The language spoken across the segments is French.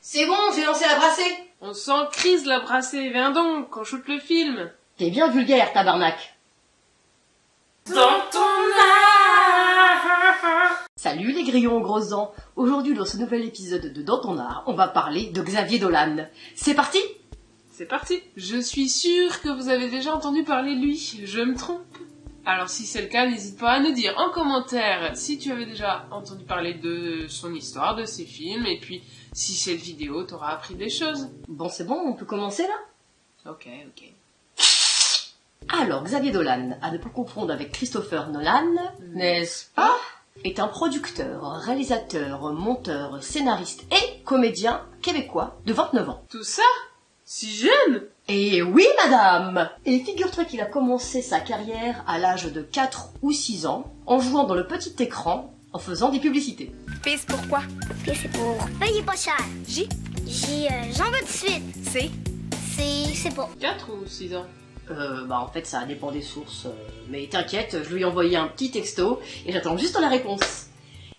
C'est bon, j'ai lancé la brassée. On sent crise la brassée, viens donc, qu'on shoote le film. T'es bien vulgaire, tabarnak. Dans ton art. Salut les grillons aux grosses dents. Aujourd'hui, dans ce nouvel épisode de Dans ton art, on va parler de Xavier Dolan. C'est parti? C'est parti. Je suis sûre que vous avez déjà entendu parler de lui, je me trompe? Alors si c'est le cas, n'hésite pas à nous dire en commentaire si tu avais déjà entendu parler de son histoire, de ses films, et puis si cette vidéo t'aura appris des choses. Bon, c'est bon, on peut commencer là? Ok. Alors, Xavier Dolan, à ne pas confondre avec Christopher Nolan, n'est-ce pas? Est un producteur, réalisateur, monteur, scénariste et comédien québécois de 29 ans. Tout ça? Si jeune? Et oui, madame! Et figure-toi qu'il a commencé sa carrière à l'âge de 4 ou 6 ans, en jouant dans le petit écran, en faisant des publicités. P, c'est pourquoi? P, c'est pour payer pas cher. J? J, j'en veux tout de suite. C? C'est pas. 4 ou 6 ans? En fait, ça dépend des sources. Mais t'inquiète, je lui ai envoyé un petit texto, et j'attends juste la réponse.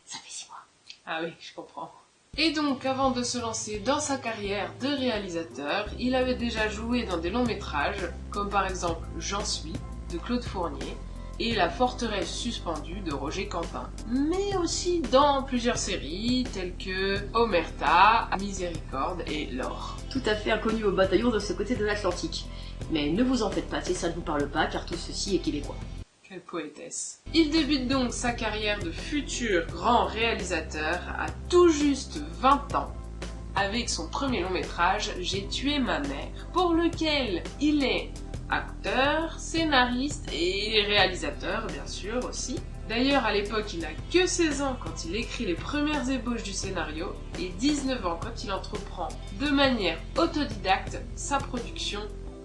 Ça fait 6 mois. Ah oui, je comprends. Et donc, avant de se lancer dans sa carrière de réalisateur, il avait déjà joué dans des longs métrages, comme par exemple J'en suis, de Claude Fournier, et La forteresse suspendue de Roger Quentin. Mais aussi dans plusieurs séries, telles que Omerta, Miséricorde et L'Or. Tout à fait inconnu au bataillon de ce côté de l'Atlantique. Mais ne vous en faites pas si ça ne vous parle pas, car tout ceci est québécois. Quelle poétesse. Il débute donc sa carrière de futur grand réalisateur à tout juste 20 ans, avec son premier long métrage J'ai tué ma mère, pour lequel il est acteur, scénariste et réalisateur bien sûr aussi. D'ailleurs à l'époque il n'a que 16 ans quand il écrit les premières ébauches du scénario et 19 ans quand il entreprend de manière autodidacte sa production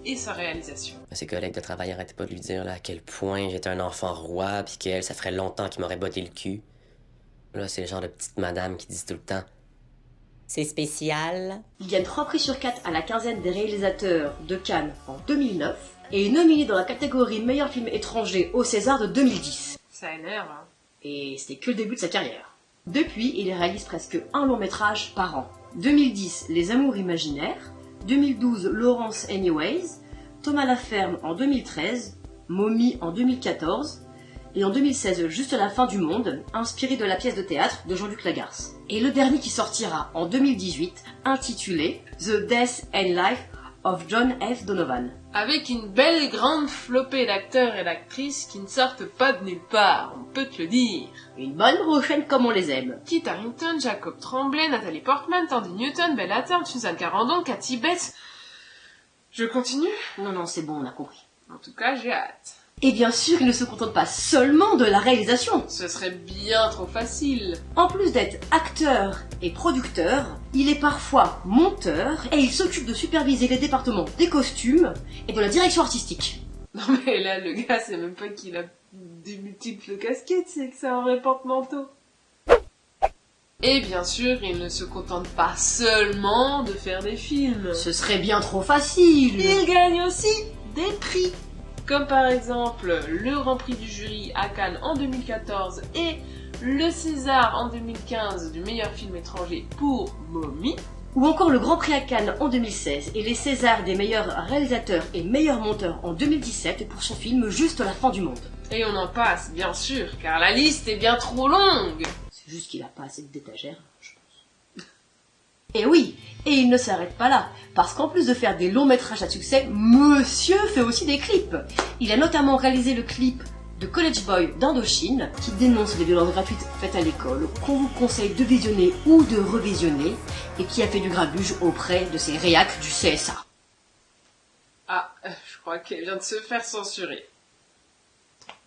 et sa réalisation. Ses collègues de travail arrêtaient pas de lui dire là, à quel point j'étais un enfant roi, puis qu'elle, ça ferait longtemps qu'il m'aurait botté le cul. Là, c'est le genre de petite madame qui dit tout le temps « C'est spécial ». Il gagne 3 prix sur 4 à la quinzaine des réalisateurs de Cannes en 2009 et est nominé dans la catégorie meilleur film étranger au César de 2010. Ça énerve, hein. Et c'était que le début de sa carrière. Depuis, il réalise presque un long métrage par an. 2010, Les Amours imaginaires. 2012, Lawrence Anyways, Thomas Laferme en 2013, Mommy en 2014, et en 2016, Juste la fin du monde, inspiré de la pièce de théâtre de Jean-Luc Lagarce. Et le dernier qui sortira en 2018, intitulé The Death and Life of John F. Donovan. Avec une belle grande flopée d'acteurs et d'actrices qui ne sortent pas de nulle part, on peut te le dire. Une bonne prochaine comme on les aime. Kit Harington, Jacob Tremblay, Nathalie Portman, Tandy Newton, Bella Thorne, Suzanne Carandon, Kathy Bates... Je continue? Non, c'est bon, on a compris. En tout cas, j'ai hâte. Et bien sûr, il ne se contente pas seulement de la réalisation. Ce serait bien trop facile. En plus d'être acteur et producteur, il est parfois monteur et il s'occupe de superviser les départements des costumes et de la direction artistique. Non mais là, le gars, c'est même pas qu'il a des multiples casquettes, c'est que c'est un vrai porte-manteau. Et bien sûr, il ne se contente pas seulement de faire des films. Ce serait bien trop facile. Il gagne aussi des prix. Comme par exemple le Grand Prix du jury à Cannes en 2014 et le César en 2015 du meilleur film étranger pour Mommy. Ou encore le Grand Prix à Cannes en 2016 et les Césars des meilleurs réalisateurs et meilleurs monteurs en 2017 pour son film Juste la fin du monde. Et on en passe, bien sûr, car la liste est bien trop longue. C'est juste qu'il a pas assez d'étagères, je pense. Et oui, et il ne s'arrête pas là, parce qu'en plus de faire des longs métrages à succès, monsieur fait aussi des clips. Il a notamment réalisé le clip de College Boy d'Indochine, qui dénonce les violences gratuites faites à l'école, qu'on vous conseille de visionner ou de revisionner, et qui a fait du grabuge auprès de ses réacs du CSA. Ah, je crois qu'elle vient de se faire censurer.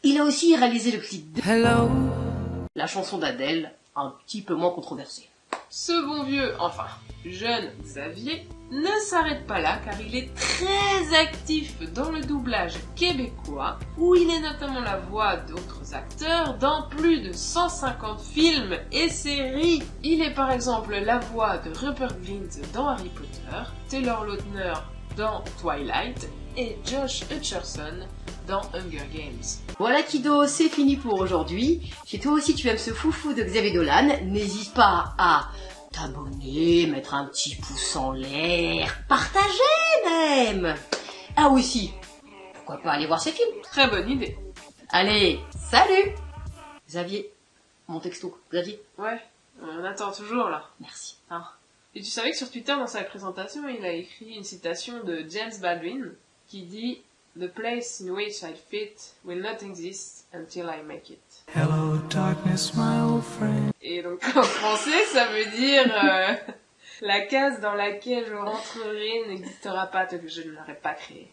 Il a aussi réalisé le clip de Hello. La chanson d'Adèle, un petit peu moins controversée. Ce bon vieux, enfin, jeune Xavier, ne s'arrête pas là car il est très actif dans le doublage québécois, où il est notamment la voix d'autres acteurs dans plus de 150 films et séries. Il est par exemple la voix de Rupert Grint dans Harry Potter, Taylor Lautner dans Twilight et Josh Hutcherson dans Hunger Games. Voilà kiddo, c'est fini pour aujourd'hui. Si toi aussi tu aimes ce foufou de Xavier Dolan, n'hésite pas à t'abonner, mettre un petit pouce en l'air, partager même. Ah aussi, pourquoi pas aller voir ces films. Très bonne idée. Allez, salut Xavier, mon texto, Xavier. Ouais, on attend toujours là. Merci. Ah. Et tu savais que sur Twitter, dans sa présentation, il a écrit une citation de James Baldwin qui dit « The place in which I fit will not exist until I make it ». Hello darkness, my old friend. Et donc en français, ça veut dire la case dans laquelle je rentrerai n'existera pas tant que je ne l'aurai pas créée.